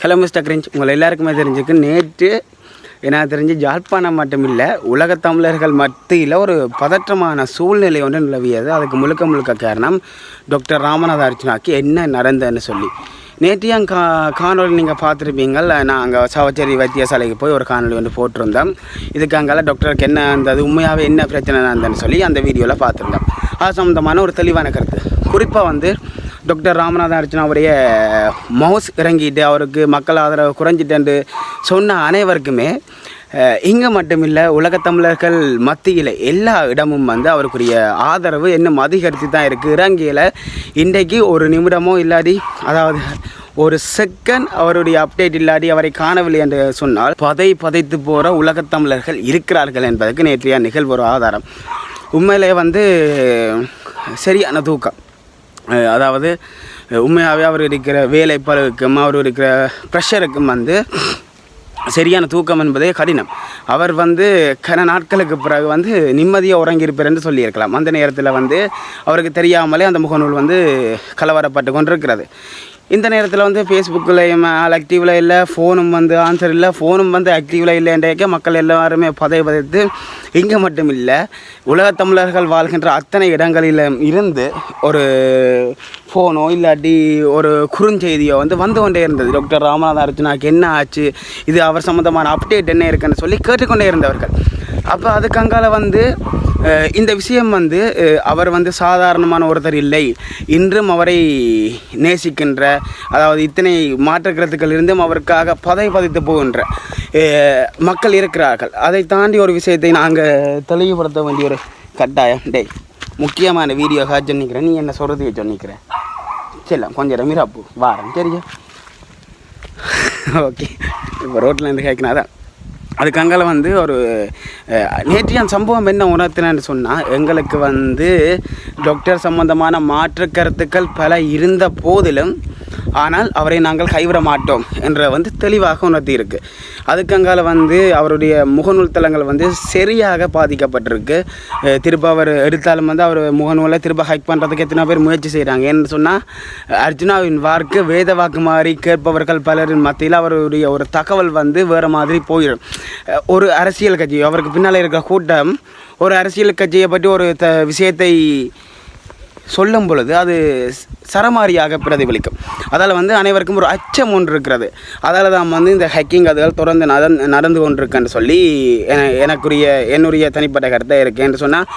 Hello mister cringe, உங்களை எல்லாருக்குமே தெரிஞ்சுக்கு நேற்று எனக்கு தெரிஞ்சு யாழ்ப்பாணம் மட்டும் இல்லை உலகத் தமிழர்கள் மத்தியில் ஒரு பதற்றமான சூழ்நிலை ஒன்று நிலவியது. அதுக்கு முழுக்க காரணம் டாக்டர் ராமநாத அர்ச்சனாக்கு என்ன நடந்ததுன்னு சொல்லி நேற்று என் காணொலி நீங்கள் பார்த்துருப்பீங்கள். நான் அங்கே சாவச்சேரி வைத்தியசாலைக்கு போய் ஒரு காணொலி வந்து போட்டிருந்தேன். இதுக்கு அங்கே டாக்டருக்கு என்ன இருந்தது, உண்மையாகவே என்ன பிரச்சனை இருந்ததுன்னு சொல்லி அந்த வீடியோவில் பார்த்துருந்தேன். அது சம்மந்தமான ஒரு தெளிவான கருத்து. குறிப்பாக வந்து டாக்டர் ராமநாத அர்ச்சனாவுடைய மவுஸ் இறங்கிட்டு அவருக்கு மக்கள் ஆதரவு குறைஞ்சிட்டு சொன்ன அனைவருக்குமே இங்கே மட்டுமில்லை உலகத்தமிழர்கள் மத்தியில் எல்லா இடமும் வந்து அவருக்குரிய ஆதரவு இன்னும் அதிகரித்து தான் இருக்குது. இறங்கியில் இன்றைக்கு ஒரு நிமிடமோ இல்லாடி, அதாவது ஒரு செகண்ட் அவருடைய அப்டேட் இல்லாடி அவரை காணவில்லை என்று சொன்னால் பதைத்து போகிற உலகத்தமிழர்கள் இருக்கிறார்கள் என்பதற்கு நேற்றைய நிகழ்வு ஒரு ஆதாரம். உண்மையிலே வந்து சரியான தூக்கம், அதாவது உண்மையாகவே அவர் இருக்கிற வேலைப்பளுக்கும் அவர் இருக்கிற ப்ரெஷருக்கும் வந்து சரியான தூக்கம் என்பதே கடினம். அவர் வந்து கன நாட்களுக்கு பிறகு வந்து நிம்மதியாக உறங்கியிருப்பார் என்று சொல்லியிருக்கலாம். அந்த நேரத்தில் வந்து அவருக்கு தெரியாமலே அந்த முகநூல் வந்து கலவரப்பட்டு கொண்டிருக்கிறது. இந்த நேரத்தில் வந்து ஃபேஸ்புக்கில் ஆள் ஆக்டிவில் இல்லை, ஃபோனும் வந்து ஆன்சர் இல்லை, ஃபோனும் வந்து ஆக்டிவில் இல்லைன்றக்க மக்கள் எல்லாருமே பதைத்து இங்கே மட்டும் இல்லை உலகத்தமிழர்கள் வாழ்கின்ற அத்தனை இடங்களில் இருந்து ஒரு ஃபோனோ இல்லாட்டி ஒரு குறுஞ்செய்தியோ வந்து கொண்டே இருந்தது. டாக்டர் ராமநாத அர்ச்சனாக்கு என்ன ஆச்சு, இது அவர் சம்மந்தமான அப்டேட் என்ன இருக்குன்னு சொல்லி கேட்டுக்கொண்டே இருந்தவர்கள். அப்போ அதுக்கு அங்கால வந்து இந்த விஷயம் வந்து அவர் வந்து சாதாரணமான ஒருத்தர் இல்லை, இன்றும் அவரை நேசிக்கின்ற, அதாவது இத்தனை மாற்றுக்கருத்துக்கள் இருந்தும் அவருக்காக பதித்து போகின்ற மக்கள் இருக்கிறார்கள். அதை தாண்டி ஒரு விஷயத்தை நாங்கள் தெளிவுபடுத்த வேண்டிய ஒரு கட்டாயம். முக்கியமான வீடியோக்காக சொன்னிக்கிறேன், நீ என்ன சொல்கிறதுக்கு சொன்னிக்கிறேன் சரி கொஞ்சம் ரமிராப்பு வாரம் சரியா ஓகே. இப்போ ரோட்டில் இருந்து கேட்கணும். அதான் அதுக்கு அங்கே வந்து ஒரு நேற்றைய சம்பவம் என்ன உணர்த்தினு சொன்னால், எங்களுக்கு வந்து டாக்டர் சம்பந்தமான மாற்று கருத்துக்கள் பல இருந்த போதிலும் ஆனால் அவரை நாங்கள் கைவிட மாட்டோம் என்ற வந்து தெளிவாக உணர்த்தி இருக்குது. அதுக்கு அங்கால வந்து அவருடைய முகநூல் தளங்கள் வந்து சரியாக பாதிக்கப்பட்டிருக்கு. திரும்ப அவர் எடுத்தாலும் வந்து அவர் முகநூலை திரும்ப ஹைக் பண்ணுறதுக்கு எத்தனை பேர் முயற்சி செய்கிறாங்க. ஏன்னு சொன்னால் அர்ஜுனாவின் வாக்கு வேத வாக்கு மாதிரி கேட்பவர்கள் பலரின் மத்தியில் அவருடைய ஒரு தகவல் வந்து வேறு மாதிரி போயிடும். ஒரு அரசியல் கட்சி, அவருக்கு பின்னால் இருக்கிற கூட்டம் ஒரு அரசியல் கட்சியை பற்றி ஒரு விஷயத்தை சொல்லும் பொழுது அது சரமாரியாக பிரதிபலிக்கும். அதால் வந்து அனைவருக்கும் ஒரு அச்சம் ஒன்று இருக்கிறது. அதால் தான் வந்து இந்த ஹேக்கிங் அதுகள் தொடர்ந்து நடந்து கொண்டிருக்குன்னு சொல்லி என்னுடைய தனிப்பட்ட கருத்தை இருக்குது. என்று சொன்னால்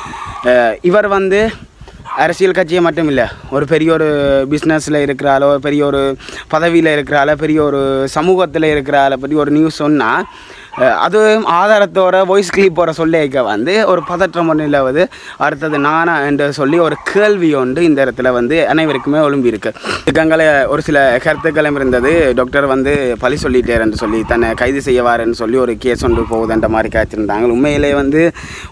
இவர் வந்து அரசியல் கட்சியை மட்டும் இல்லை, ஒரு பெரிய ஒரு பிஸ்னஸில் இருக்கிறாலோ, பெரிய ஒரு பதவியில் இருக்கிறாலோ, பெரிய ஒரு சமூகத்தில் இருக்கிறால பற்றி ஒரு நியூஸ் சொன்னால் அதுவும் ஆதாரத்தோட வாய்ஸ் கிளிப்போட சொல்லிக்க வந்து ஒரு பதற்றம் ஒன்று இல்லாவது அடுத்தது நானா என்று சொல்லி ஒரு கேள்வி ஒன்று இந்த இடத்துல வந்து அனைவருக்குமே ஒழும்பி இருக்கு. இதுக்கங்களே ஒரு சில கருத்துக்களும் இருந்தது. டாக்டர் வந்து பழி சொல்லிட்டார் என்று சொல்லி தன்னை கைது செய்யவாருன்னு சொல்லி ஒரு கேஸ் ஒன்று போகுதுன்ற மாதிரி காய்ச்சிருந்தாங்க. உண்மையிலே வந்து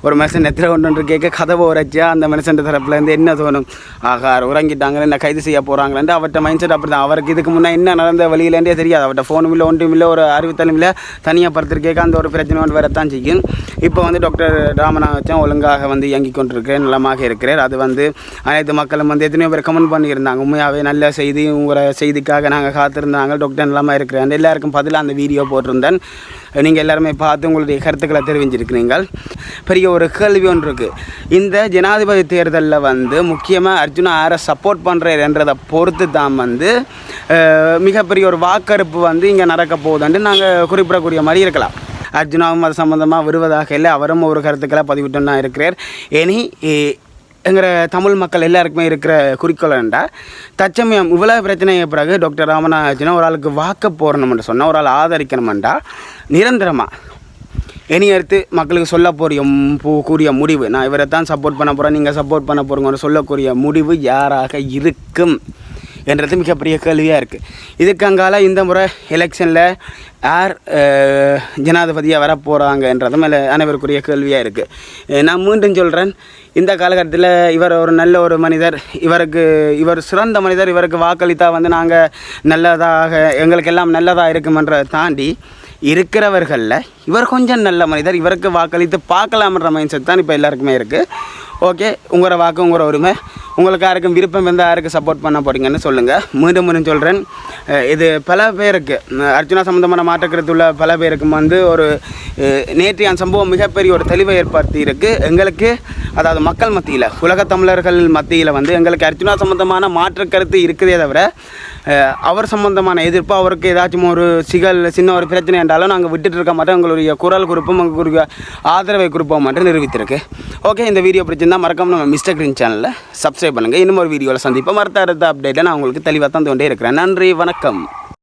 ஒரு மனுஷன் எத்தனை ஒன்று கேட்க கதவை உரைச்சா அந்த மனுஷன் தரப்புலேருந்து என்ன தோணும், ஆகா உறங்கிட்டாங்க என்ன கைது செய்ய போகிறாங்களேன்ட்டு அவர்கிட்ட மைண்ட் செட் அப்படி தான். அவருக்கு இதுக்கு முன்னே என்ன நடந்த வழியிலேருந்தே தெரியாது. அவர்கிட்ட ஃபோனும் இல்லை, ஒன்றும் இல்லை, ஒரு அறிவித்தலும் இல்லை, தனியாக படுத்திருக்கே அந்த ஒரு பிரச்சனை ஒன்று வரத்தான் செய்யும். இப்போ வந்து டாக்டர் ராமநாதன் ஒழுங்காக வந்து இயங்கி கொண்டிருக்கிறேன், நலமாக இருக்கிறார். அது வந்து அனைத்து மக்களும் வந்து எத்தனையோ பேர் கமெண்ட் பண்ணியிருந்தாங்க. உண்மையாகவே நல்ல செய்தி, உங்களோட செய்திக்காக நாங்கள் காத்திருந்தாங்க, டாக்டர் நலமாக இருக்கிறேன். எல்லாருக்கும் பதிலாக அந்த வீடியோ போட்டிருந்தேன். நீங்கள் எல்லாருமே பார்த்து உங்களுடைய கருத்துக்களை தெரிவிச்சிருக்கிறீங்கள். பெரிய ஒரு கேள்வி ஒன்று இருக்குது. இந்த ஜனாதிபதி தேர்தலில் வந்து முக்கியமாக அர்ஜுனா யாரை சப்போர்ட் பண்ணுறார் என்றதை பொறுத்து தான் வந்து மிகப்பெரிய ஒரு வாக்கெடுப்பு வந்து இங்கே நடக்க போகுதுன்ட்டு நாங்கள் குறிப்பிடக்கூடிய மாதிரி இருக்கலாம். அர்ஜுனாவும் அது சம்மந்தமாக வருவதாக இல்லை, அவரும் ஒரு கருத்துக்களை பதிவிட்டுன்னா இருக்கிறார். எங்கிற தமிழ் மக்கள் எல்லாருக்குமே இருக்கிற குறிக்கோள் என்றால் தச்சமயம் இவ்வளோ பிரச்சனையை பிறகு டாக்டர் ராமநாதன் ஒரு ஆளுக்கு வாக்க போடணும்னு சொன்னால், ஒரு ஆள் ஆதரிக்கணுமெண்டா நிரந்தரமாக இனி அடுத்து மக்களுக்கு சொல்ல கூடிய முடிவு, நான் இவரை தான் சப்போர்ட் பண்ண போகிறேன், நீங்கள் சப்போர்ட் பண்ண போகிறோங்கன்னு சொல்லக்கூடிய முடிவு யாராக இருக்கும் என்றது மிகப்பெரிய கேள்வியாக இருக்குது. இதுக்கு அங்கால இந்த முறை எலெக்ஷனில் யார் ஜனாதிபதியாக வரப்போகிறாங்கன்றதும் அனைவருக்குரிய கேள்வியாக இருக்குது. நான் மீண்டும் சொல்கிறேன், இந்த காலகட்டத்தில் இவர் ஒரு நல்ல ஒரு மனிதர், இவர் சிறந்த மனிதர், இவருக்கு வாக்களித்தா வந்து நாங்கள் நல்லதாக எங்களுக்கெல்லாம் நல்லதாக இருக்குமென்றதை தாண்டி இருக்கிறவர்களில் இவர் கொஞ்சம் நல்ல மனிதர், இவருக்கு வாக்களித்து பார்க்கலாம்ன்ற மைண்ட் செட் தான் இப்போ எல்லாருக்குமே இருக்குது. ஓகே, உங்களோட வாக்கு உங்களோட உரிமை. உங்களுக்கு யாருக்கும் விருப்பம் இருந்தால் யாருக்கு சப்போர்ட் பண்ண போகிறீங்கன்னு சொல்லுங்கள். மீண்டும் சொல்கிறேன், இது பல பேருக்கு அர்ஜுனா சம்மந்தமான மாற்றக்கருத்து உள்ள பல பேருக்கும் வந்து ஒரு நேற்றைய சம்பவம் மிகப்பெரிய ஒரு தெளிவை ஏற்படுத்தி இருக்குது எங்களுக்கு. அதாவது மக்கள் மத்தியில், உலக தமிழர்கள் மத்தியில் வந்து எங்களுக்கு அர்ஜுனா சம்மந்தமான மாற்றுக்கருத்து இருக்குதே தவிர அவர் சம்மந்தமான எதிர்ப்பு, அவருக்கு ஏதாச்சும் ஒரு சின்ன ஒரு பிரச்சனை என்றாலும் நாங்கள் விட்டுட்டு இருக்க மாட்டோம். எங்களுடைய குரல் குறிப்பும் எங்களுடைய ஆதரவை குறிப்போம் மட்டும் நிரூபித்திருக்கு. ஓகே, இந்த வீடியோ பிடிச்சிருந்தால் மறக்காம நம்ம மிஸ்டர் கிரீன் சேனலில் சப்ஸ்கிரைப் பண்ணுங்கள். இன்னும் ஒரு வீடியோவில் சந்திப்போம். அடுத்த அப்டேட்டில் நான் உங்களுக்கு தெளிவாக தந்து கொண்டே இருக்கிறேன். நன்றி, வணக்கம்.